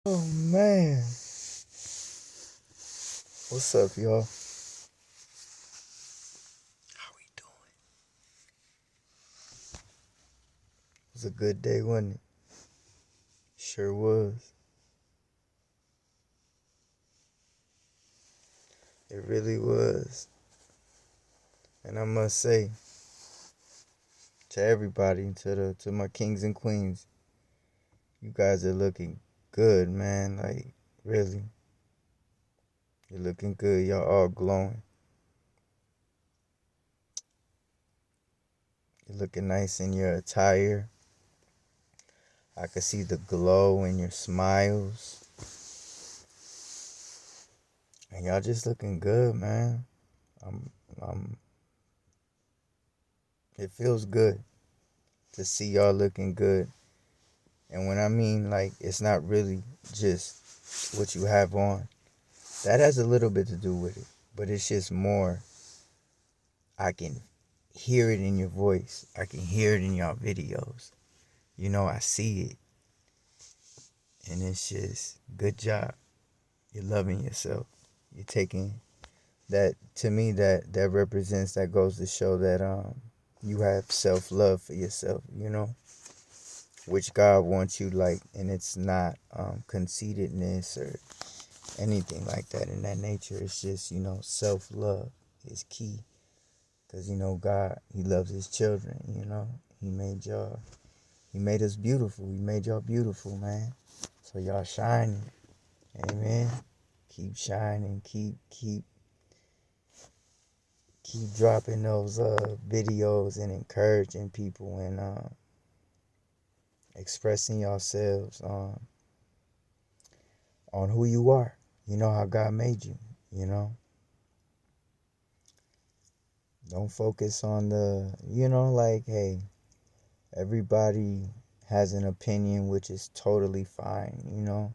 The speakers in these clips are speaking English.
Oh man, what's up, y'all? How we doing? It was a good day, wasn't it? Sure was. It really was. And I must say to everybody, to my kings and queens, you guys are looking good, man. Like really, you're looking good. Y'all all glowing. You're looking nice in your attire. I can see the glow in your smiles, and y'all just looking good, man. I'm, I'm. It feels good to see y'all looking good. And when I mean like it's not really just what you have on, that has a little bit to do with it. But it's just more, I can hear it in your voice. I can hear it in y'all videos. I see it. And it's just good job. You're loving yourself. You're taking that, to me, that represents, that goes to show that you have self-love for yourself, which God wants you like, and it's not conceitedness or anything like that in that nature. It's just, self-love is key. Because, God, he loves his children. He made y'all, he made us beautiful. He made y'all beautiful, man. So y'all shining. Amen. Keep shining. Keep dropping those videos and encouraging people and expressing yourselves on who you are. You know how God made you. Don't focus on like, hey, everybody has an opinion, which is totally fine.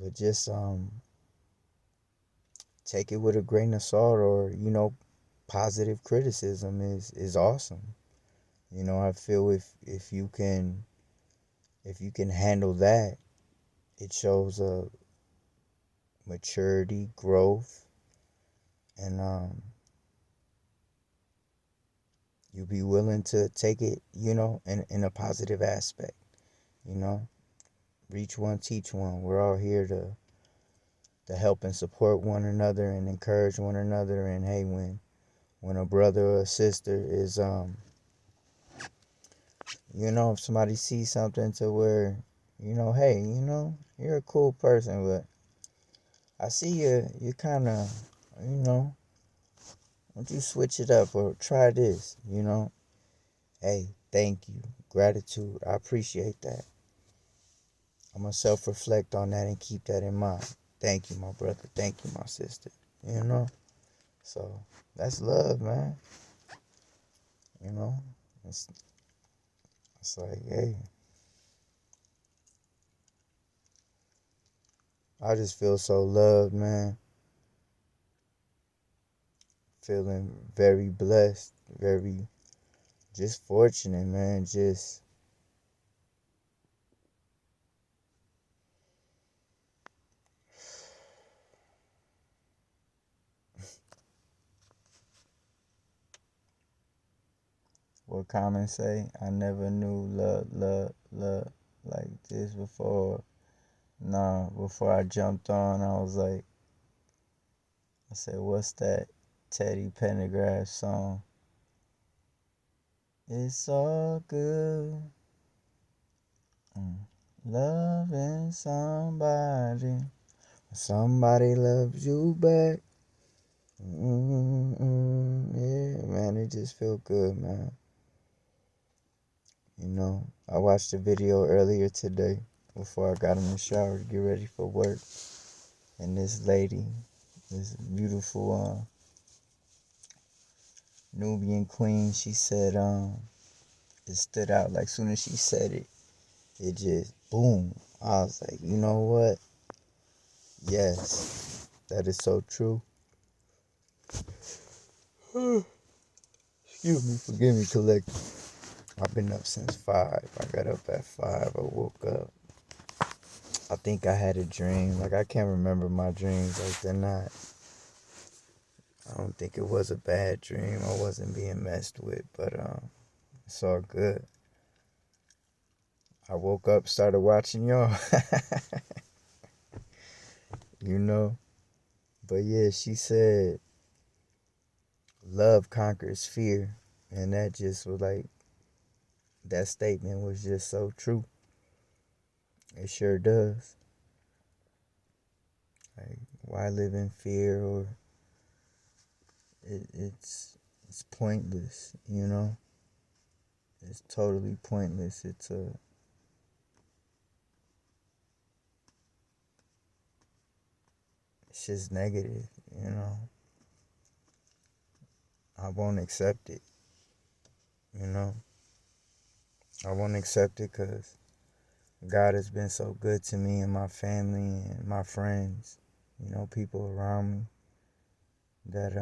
But just take it with a grain of salt, or positive criticism is awesome. I feel if you can handle that, it shows a maturity, growth, and you be willing to take it, in a positive aspect. You know, reach one, teach one. We're all here to help and support one another and encourage one another. And hey, when a brother or a sister is if somebody sees something to where, hey, you're a cool person, but I see you kind of, you know, won't you switch it up or try this. Hey, thank you, gratitude, I appreciate that. I'm gonna self-reflect on that and keep that in mind. Thank you, my brother. Thank you, my sister. you know so that's love, man. you know it's, it's like, hey, I just feel so loved, man. Feeling very blessed, very just fortunate, man. Just what Common say, I never knew love like this before. Nah, before I jumped on, I said, what's that Teddy Pendergrass song? It's all good. Loving somebody. Somebody loves you back. Yeah, man, it just feel good, man. I watched a video earlier today before I got in the shower to get ready for work. And this lady, this beautiful Nubian queen, she said, it stood out. Like, soon as she said it, it just, boom. I was like, you know what? Yes, that is so true. Excuse me, forgive me, collective. I've been up since 5. I got up at 5. I woke up. I think I had a dream. Like, I can't remember my dreams. Like, they're not. I don't think it was a bad dream. I wasn't being messed with, but it's all good. I woke up, started watching y'all. you know. But yeah, she said love conquers fear, and that just was like that statement was just so true. It sure does. Like, why live in fear? Or it's pointless, you know. It's totally pointless. It's just negative, you know. I won't accept it, you know. I won't accept it because God has been so good to me and my family and my friends, you know, people around me that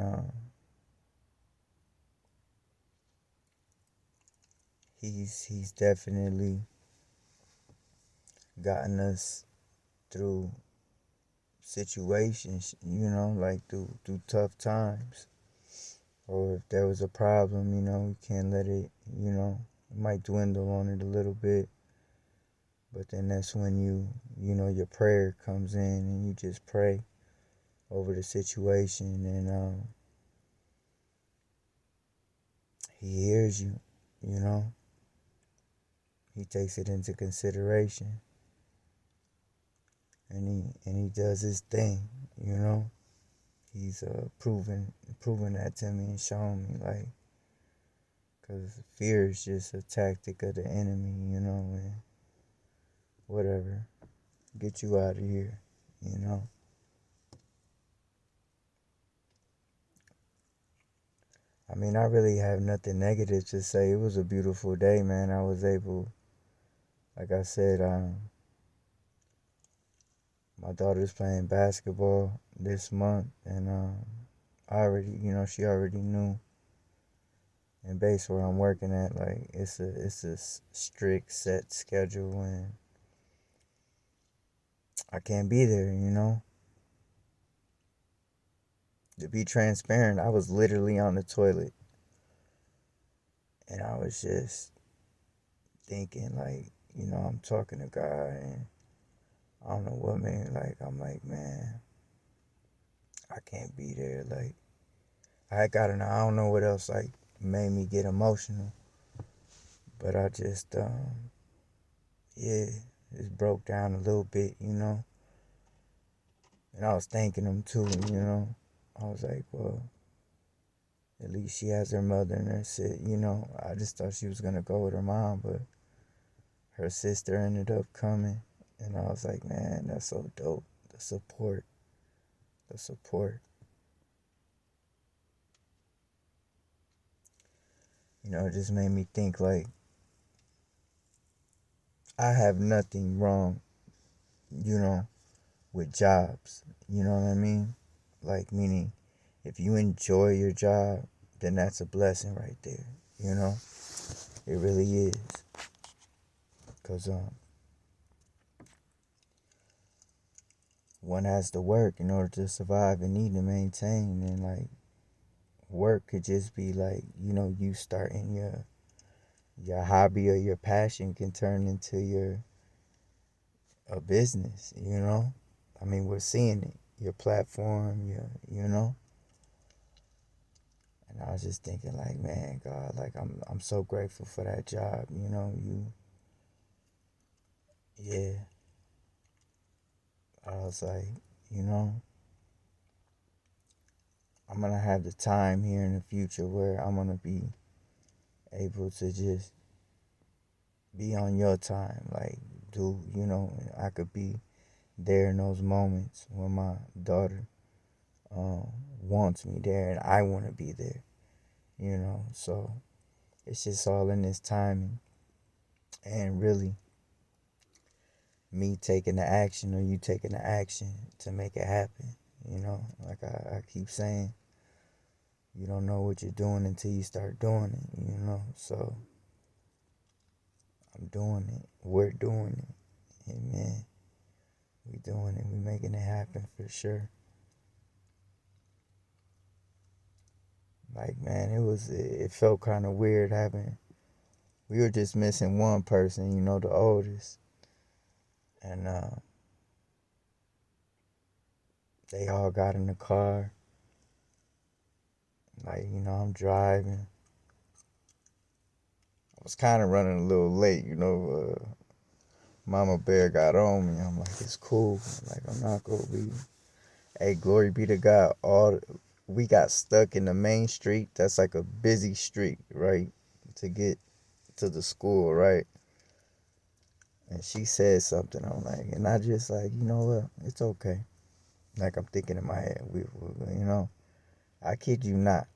he's definitely gotten us through situations, you know, like through tough times. Or if there was a problem, you know, we can't let it, you know, it might dwindle on it a little bit. But then that's when you know, your prayer comes in and you just pray over the situation, and he hears you, you know. He takes it into consideration, and he does his thing, you know. He's proven that to me and shown me, like, because fear is just a tactic of the enemy, you know, and whatever, get you out of here, you know. I mean, I really have nothing negative to say. It was a beautiful day, man. I was able, like I said, my daughter's playing basketball this month, and I already, you know, she already knew. And base where I'm working at, like, it's a strict set schedule, and I can't be there, you know. To be transparent, I was literally on the toilet, and I was just thinking, like, you know, I'm talking to God, and I don't know what, man. Like, I'm like, man, I can't be there. Like, I gotta know. I don't know what else like made me get emotional, but I just yeah, just broke down a little bit, you know. And I was thanking him too, you know. I was like, well, at least she has her mother and her sis, you know. I just thought she was gonna go with her mom, but her sister ended up coming, and I was like, man, that's so dope. The support. You know, it just made me think like I have nothing wrong, you know, with jobs. You know what I mean? Like, meaning, if you enjoy your job, then that's a blessing right there. You know, it really is. Cause one has to work in order to survive and need to maintain, and like work could just be like, you know, you starting your hobby or your passion can turn into your a business. You know, I mean, we're seeing it. Your platform, you know. And I was just thinking, like, man, God, like, I'm so grateful for that job. You know, yeah. I was like, you know, I'm gonna have the time here in the future where I'm gonna be able to just be on your time, like, do, you know, I could be there in those moments when my daughter um, wants me there and I want to be there, you know. So it's just all in this timing, and really me taking the action or you taking the action to make it happen. You know, like I keep saying, you don't know what you're doing until you start doing it, you know. So I'm doing it. We're doing it. Amen. doing it. We making it happen for sure. Like, man, it felt kind of weird having, we were just missing one person, the oldest. And they all got in the car. Like, I'm driving. I was kind of running a little late, Mama Bear got on me. I'm like, it's cool. Like, I'm not going to be. Hey, glory be to God. We got stuck in the main street. That's like a busy street, right? To get to the school, right? And she said something. I'm like, and I just like, you know what? It's okay. Like, I'm thinking in my head, I kid you not.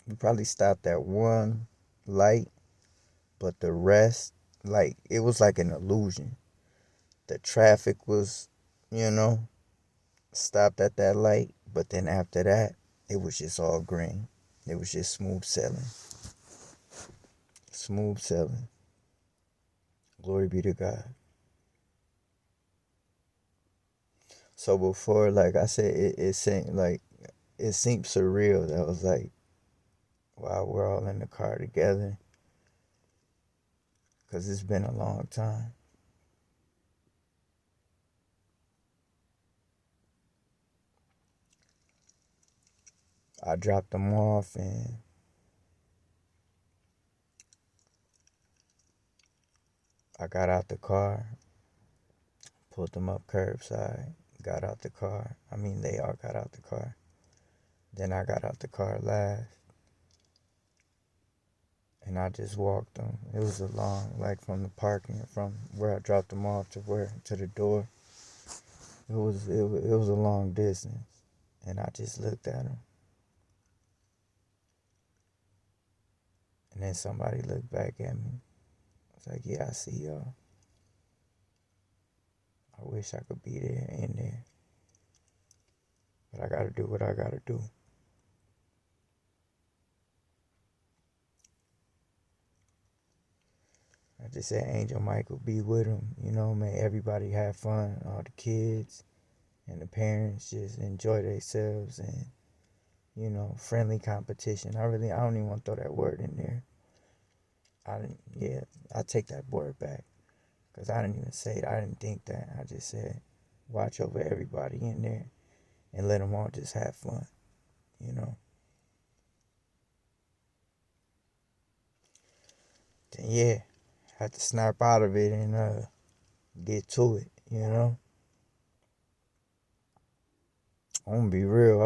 We probably stopped at one light, but the rest, like, it was like an illusion. The traffic was, you know, stopped at that light, but then after that, it was just all green. It was just smooth sailing. Smooth sailing. Glory be to God. So before, like I said, it seemed surreal. That was like, wow, we're all in the car together. Because it's been a long time. I dropped them off and I got out the car, pulled them up curbside, got out the car. I mean, they all got out the car. Then I got out the car last. And I just walked them. It was a long, like from the parking, from where I dropped them off to the door. It was a long distance, and I just looked at them. And then somebody looked back at me. I was like, yeah, I see y'all. I wish I could be there in there, but I gotta do what I gotta do. I just said Angel Michael be with him. May everybody have fun. All the kids and the parents just enjoy themselves and, friendly competition. I don't even want to throw that word in there. I take that word back. Because I didn't even say it. I didn't think that. I just said, watch over everybody in there and let them all just have fun, Then, yeah, had to snap out of it and get to it. I'm going to be real.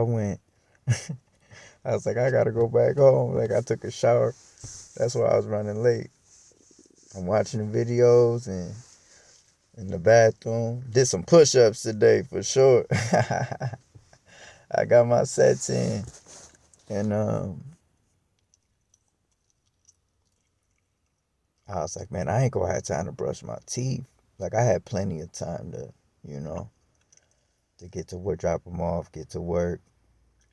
I was like, I got to go back home. Like, I took a shower. That's why I was running late. I'm watching the videos and in the bathroom. Did some push-ups today for sure. I got my sets in. And I was like, man, I ain't gonna have time to brush my teeth. Like, I had plenty of time to, you know, to get to work, drop them off, get to work.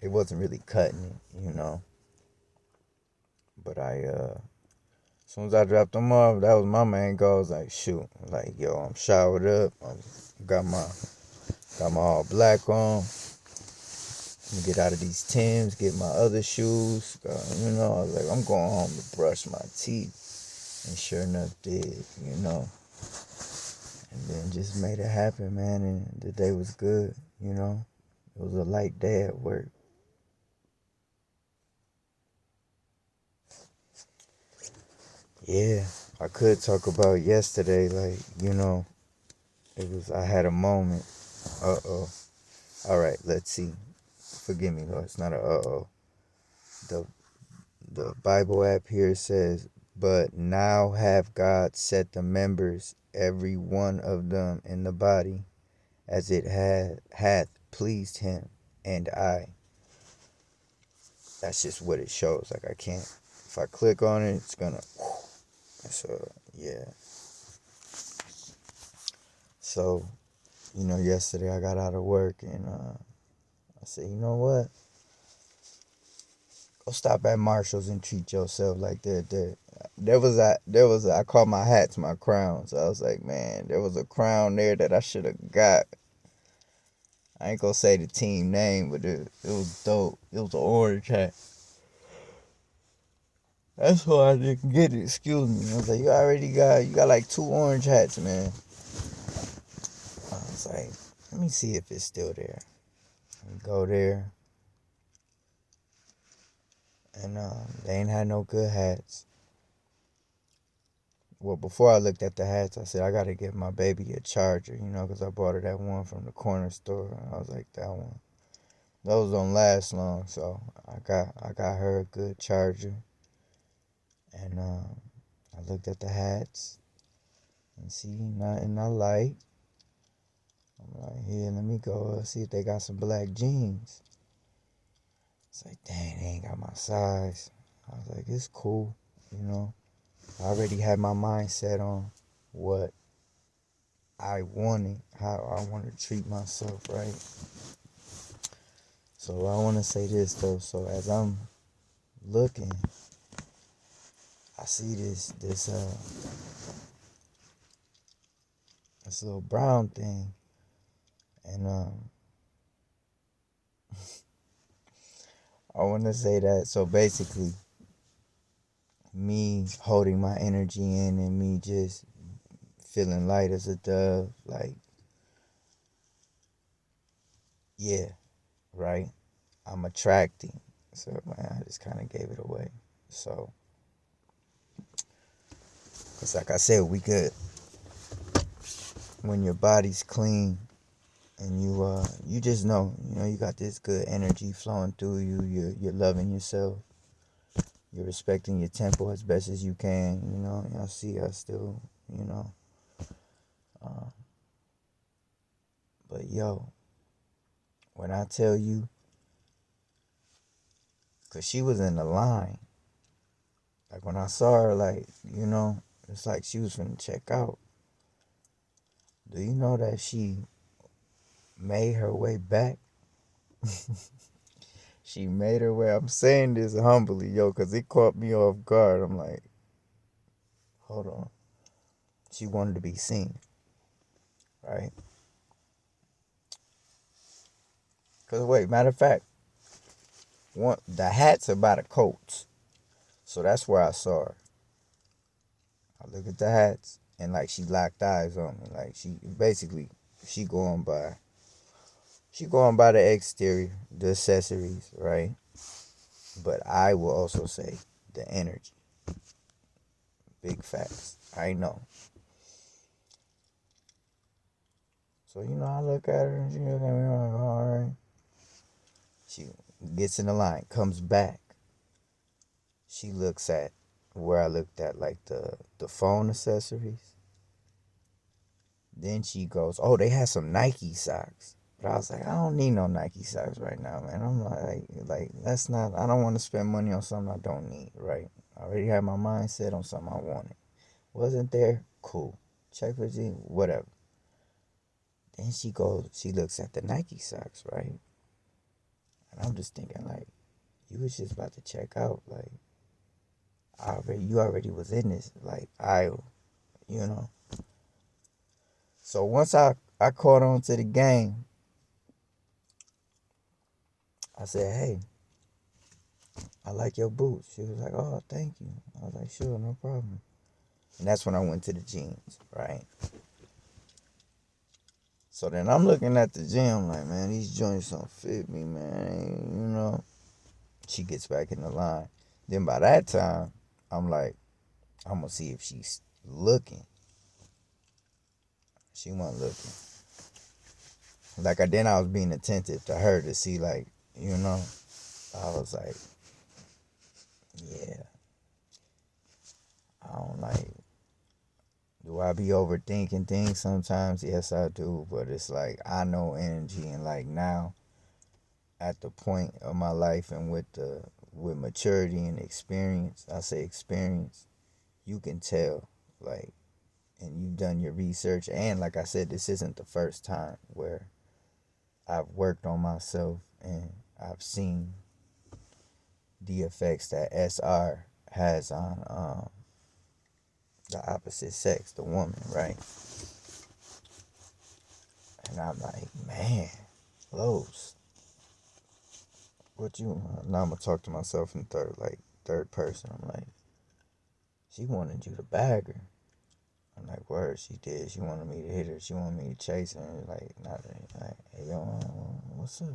It wasn't really cutting it. But as soon as I dropped them off, that was my main goal. I was like, shoot, like, yo, I'm showered up. I got my all black on. I'm gonna get out of these Timbs, get my other shoes. I was like, I'm going home to brush my teeth. And sure enough, did. And then just made it happen, man. And the day was good. It was a light day at work. Yeah, I could talk about yesterday. Like, I had a moment. Uh-oh. All right, let's see. Forgive me, Lord. It's not a uh-oh. The, the Bible app here says, but now have God set the members, every one of them in the body, as it hath pleased him, and I. That's just what it shows. Like, I can't, if I click on it, it's gonna, so, yeah. So, yesterday I got out of work and I said, you know what? Go stop at Marshall's and treat yourself like that. I call my hats my crowns. I was like, man, there was a crown there that I should have got. I ain't gonna say the team name, but it was dope. It was an orange hat. That's why I didn't get it. Excuse me. I was like, you got like 2 orange hats, man. I was like, let me see if it's still there. We go there, and they ain't had no good hats. Well, before I looked at the hats, I said I gotta give my baby a charger, because I bought her that one from the corner store. And I was like, that one, those don't last long, so I got her a good charger, and I looked at the hats and see nothing I like. I'm like, here, let me go see if they got some black jeans. It's like, dang, they ain't got my size. I was like, it's cool, I already had my mindset on what I wanted, how I want to treat myself, right? So I want to say this though. So as I'm looking, I see this little brown thing, and I want to say that. So basically, me holding my energy in and me just feeling light as a dove, like, yeah, right. I'm attracting. So man, I just kind of gave it away. So, cause like I said, we good when your body's clean and you just know, you got this good energy flowing through you. You're loving yourself. You're respecting your tempo as best as you can. I see us still, uh, but yo, when I tell you, cause she was in the line. Like when I saw her, like, it's like she was finna check out. Do you know that she made her way back? She made her way. I'm saying this humbly, yo, because it caught me off guard. I'm like, hold on. She wanted to be seen, right? Because, wait, matter of fact, the hats are by the coats. So that's where I saw her. I look at the hats, and, like, she locked eyes on me. Like, she going by the exterior, the accessories, right? But I will also say the energy. Big facts. I know. So, I look at her and she look at me, I'm like, all right. She gets in the line, comes back. She looks at where I looked at, like the phone accessories. Then she goes, oh, they had some Nike socks. But I was like, I don't need no Nike socks right now, man. I'm like, that's not, I don't want to spend money on something I don't need, right? I already had my mindset on something I wanted. Wasn't there? Cool. Check for G, whatever. Then she looks at the Nike socks, right? And I'm just thinking, like, you was just about to check out, like, you already was in this, like, aisle, you know. So once I caught on to the game, I said, hey, I like your boots. She was like, oh, thank you. I was like, sure, no problem. And that's when I went to the jeans, right? So then I'm looking at the gym like, man, these joints don't fit me, man. She gets back in the line. Then by that time, I'm like, I'm going to see if she's looking. She wasn't looking. Then I was being attentive to her to see, like, I was like, yeah, I don't like, do I be overthinking things sometimes? Yes, I do. But it's like, I know energy. And like now, at the point of my life and with maturity and experience, I say experience, you can tell, like, and you've done your research. And like I said, this isn't the first time where I've worked on myself and I've seen the effects that SR has on the opposite sex, the woman, right? And I'm like, man. Lowe's. What you? Now I'm gonna talk to myself in third person. I'm like, she wanted you to bag her. I'm like, word, she did. She wanted me to hit her. She wanted me to chase her. Like, not like, hey, yo, what's up?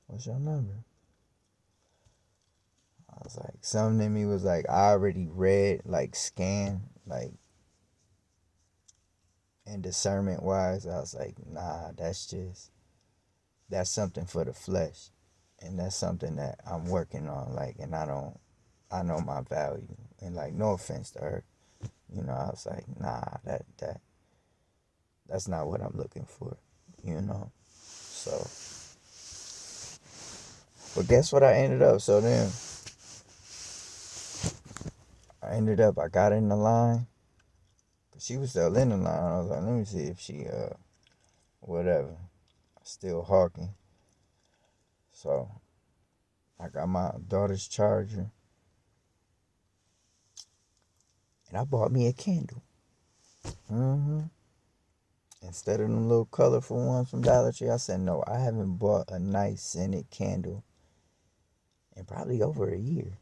What's your number? I was like, something in me was like, I already read, like, scan, like, and discernment wise, I was like, nah, that's something for the flesh. And that's something that I'm working on, like, and I know my value. And, like, no offense to her. You know, I was like, nah, that's not what I'm looking for, you know? So, but guess what I ended up? So then, I got in the line. She was still in the line. I was like, let me see if she, whatever, still hawking. So, I got my daughter's charger. And I bought me a candle. Mm-hmm. Instead of them little colorful ones from Dollar Tree, I said, no, I haven't bought a nice scented candle in probably over a year.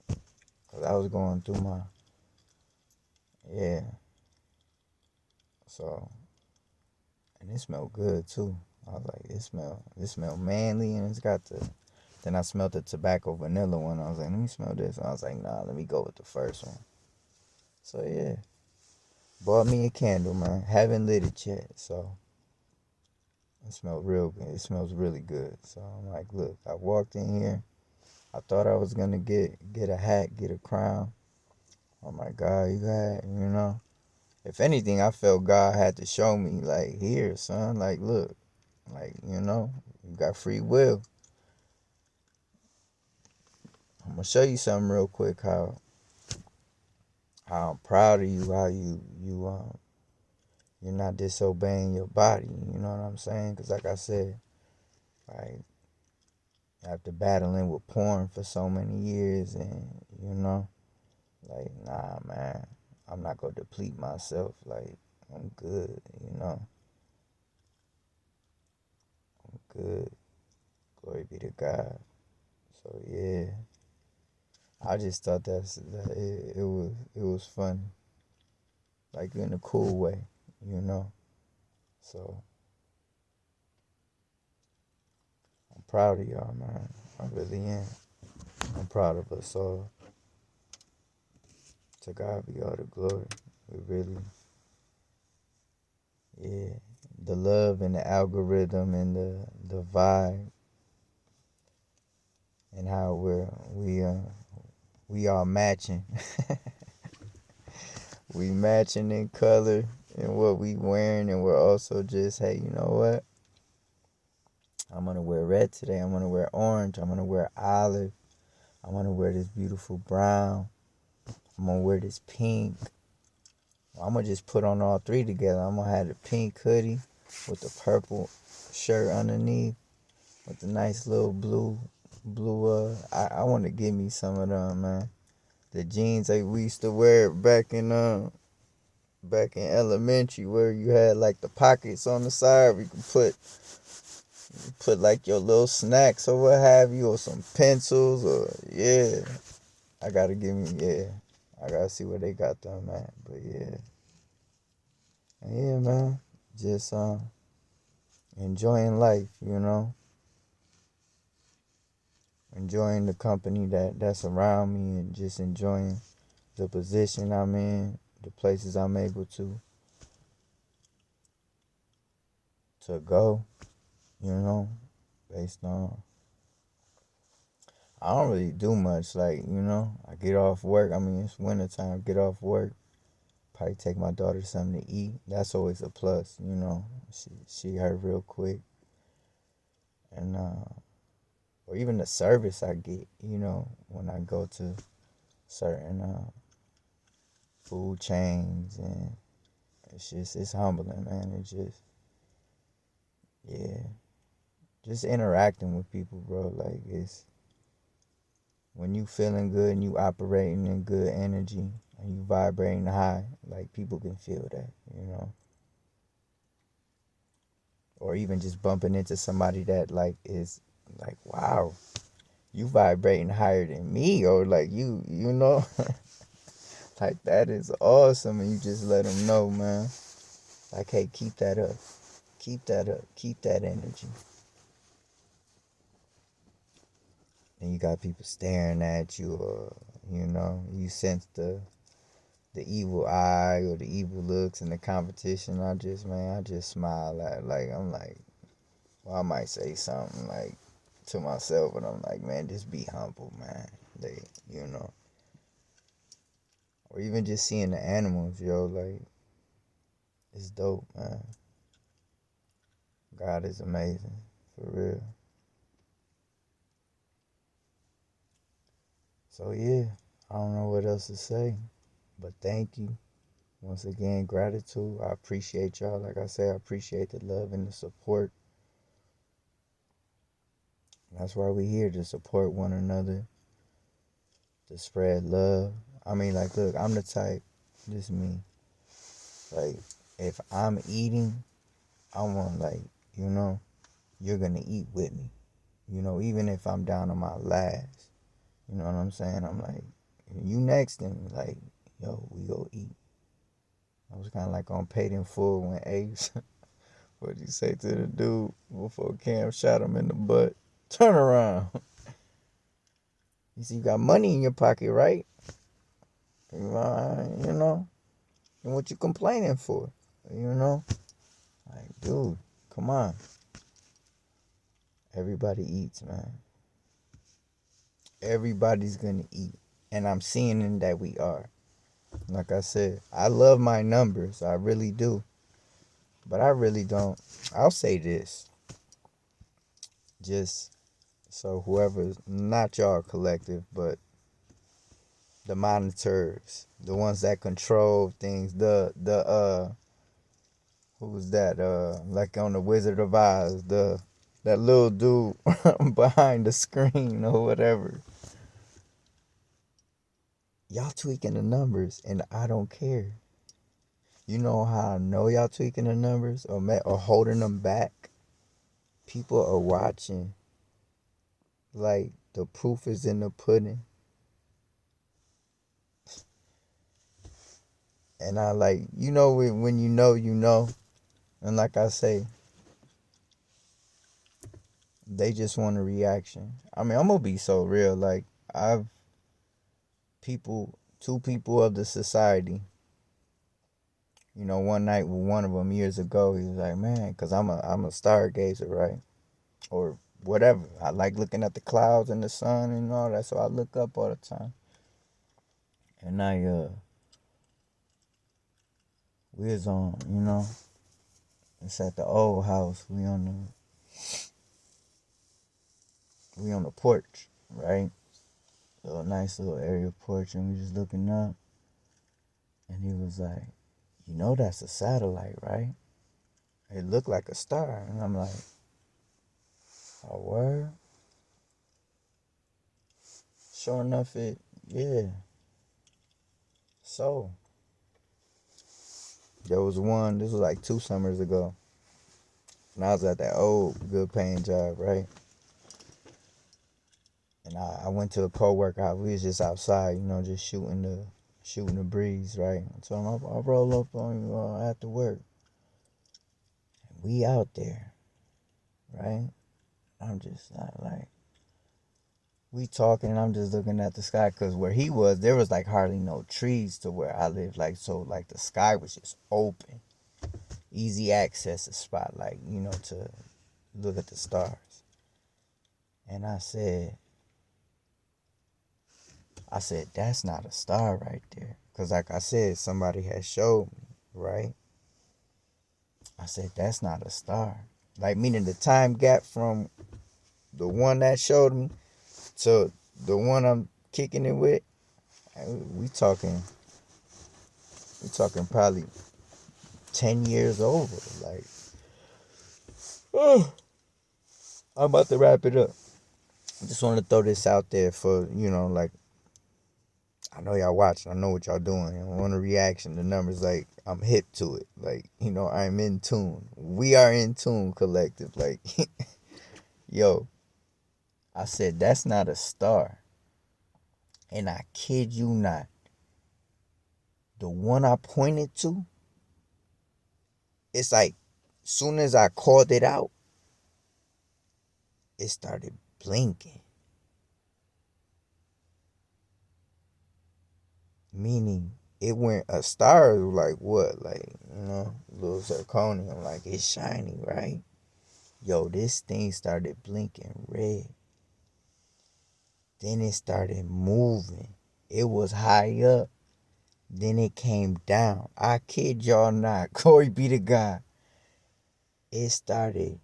Because I was going through yeah. So, and it smelled good too. I was like, it smell manly, and it's got then I smelled the tobacco vanilla one. I was like, let me smell this. And I was like, nah, let me go with the first one. So yeah, bought me a candle, man. Haven't lit it yet, so it smells real good. It smells really good. So I'm like, look, I walked in here. I thought I was gonna get a hat, get a crown. Oh my God, you got, you know. If anything, I felt God had to show me, like, here, son, like, look, like, you know, you got free will. I'm gonna show you something real quick. How I'm proud of you. How you're not disobeying your body. You know what I'm saying? Because like I said, like after battling with porn for so many years, and you know, like nah, man, I'm not gonna deplete myself. Like I'm good. You know, I'm good. Glory be to God. So yeah, I just thought it was fun, like in a cool way. You know, so. I'm proud of y'all, man. I really am. I'm proud of us all. To God be all the glory. We really, yeah. The love and the algorithm and the vibe and how we are matching. We matching in color and what we wearing, and we're also just, hey, you know what? I'm gonna wear red today. I'm gonna wear orange. I'm gonna wear olive. I'm gonna wear this beautiful brown. I'm gonna wear this pink. I'm gonna just put on all three together. I'm gonna have the pink hoodie with the purple shirt underneath with the nice little blue. I want to give me some of them, man. The jeans that we used to wear back in elementary, where you had like the pockets on the side where you could put like your little snacks or what have you, or some pencils, or yeah. I gotta give me, yeah. I gotta see where they got them at, but yeah. Yeah, man. Just enjoying life, you know. Enjoying the company that's around me, and just enjoying the position I'm in, the places I'm able to go, you know, based on I don't really do much, like, you know, I get off work. I mean, it's wintertime, get off work, probably take my daughter something to eat. That's always a plus, you know. She heard real quick. And or even the service I get, you know, when I go to certain food chains, and it's humbling, man. It's just, yeah, just interacting with people, bro. Like, it's when you feeling good and you operating in good energy and you vibrating high, like, people can feel that, you know. or even just bumping into somebody that like is like, wow, you vibrating higher than me, or like you know, like that is awesome, and you just let them know, man. Like, hey, keep that up, keep that up, keep that energy. And you got people staring at you, or you know, you sense the evil eye or the evil looks in the competition. I just smile at, like, I'm like, well, I might say something like to myself, but I'm like, man, just be humble, man. They, you know, or even just seeing the animals, yo, like, it's dope, man. God is amazing, for real. So yeah, I don't know what else to say, but thank you. Once again, gratitude. I appreciate y'all. Like I say, I appreciate the love and the support. That's why we're here, to support one another, to spread love. I mean, like, look, I'm the type, just me. Like, if I'm eating, I want, like, you know, you're gonna eat with me. You know, even if I'm down on my last. You know what I'm saying? I'm like, you next, and like, yo, we go eat. I was kind of like on paid in full when Ace, what'd you say to the dude before Cam shot him in the butt? Turn around. You see, you got money in your pocket, right? You know, and what you complaining for? You know, like, dude, come on. Everybody eats, man. Everybody's gonna eat, and I'm seeing in that we are. Like I said, I love my numbers, I really do, but I really don't. I'll say this, just so whoever's not y'all collective, but the monitors, the ones that control things, the who was that? Like on the Wizard of Oz, that little dude behind the screen or whatever. Y'all tweaking the numbers, and I don't care. You know how I know y'all tweaking the numbers, or holding them back? People are watching. Like, the proof is in the pudding. And I, like, you know, when you know, you know. And like I say, they just want a reaction. I mean, I'm gonna be so real. Like, I've two people of the society. You know, one night with one of them years ago, he was like, man, because I'm a stargazer, right? Or whatever. I like looking at the clouds and the sun and all that, so I look up all the time. And we was on, you know, it's at the old house. We on the porch, right? Little nice little area porch, and we just looking up. And he was like, you know that's a satellite, right? It looked like a star. And I'm like, oh, word? Sure enough, yeah. So, there was one, this was like 2 summers ago. And I was at that old good paying job, right? And I went to a co-worker house. We was just outside, you know, just shooting the breeze, right? So I'll roll up on you after work. And we out there, right? I'm just not like, we talking, and I'm just looking at the sky, because where he was, there was like hardly no trees to where I live. Like, so like the sky was just open, easy access to spot, like, you know, to look at the stars. And I said, that's not a star right there. Because like I said, somebody had showed me, right? I said, that's not a star. Like, meaning the time gap from the one that showed me to the one I'm kicking it with, we talking probably 10 years over. Like, oh, I'm about to wrap it up. I just want to throw this out there for, you know, like, I know y'all watching. I know what y'all doing. I want a reaction. The numbers, like, I'm hip to it. Like, I'm in tune. We are in tune, collective. Like, yo, I said, that's not a star. And I kid you not. The one I pointed to, it's like, soon as I called it out, it started blinking. Meaning, it went a star, like what? Like, little zirconium. Like, it's shiny, right? Yo, this thing started blinking red. Then it started moving. It was high up. Then it came down. I kid y'all not. Glory be to God. It started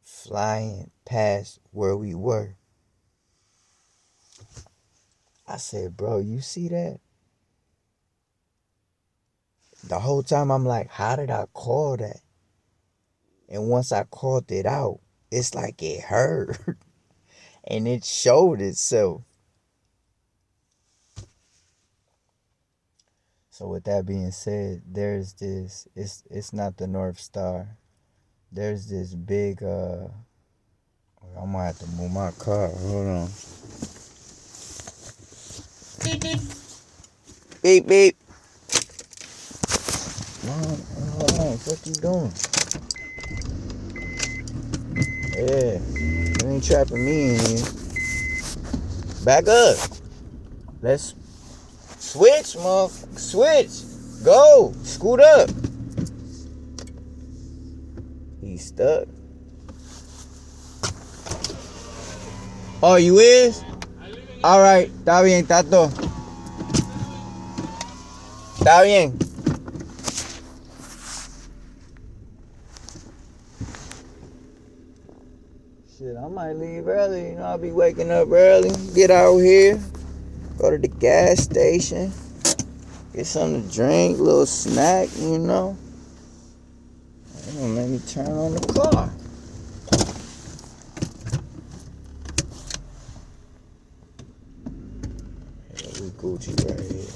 flying past where we were. I said, bro, you see that? The whole time I'm like, how did I call that? And once I called it out, it's like it hurt. And it showed itself. So with that being said, there's this, it's not the North Star. There's this big, I'm gonna have to move my car. Hold on. Beep, beep. Beep, beep. Hold on. What you doing? Yeah. You ain't trapping me in here. Back up. Let's switch, motherfucker. Switch. Go. Scoot up. He's stuck. Oh, you is? Alright. Está bien, Tato. Está bien. Shit, I might leave early. I'll be waking up early. Get out here. Go to the gas station. Get something to drink. A little snack, They gonna make me turn on the car. Yeah, we Gucci right here.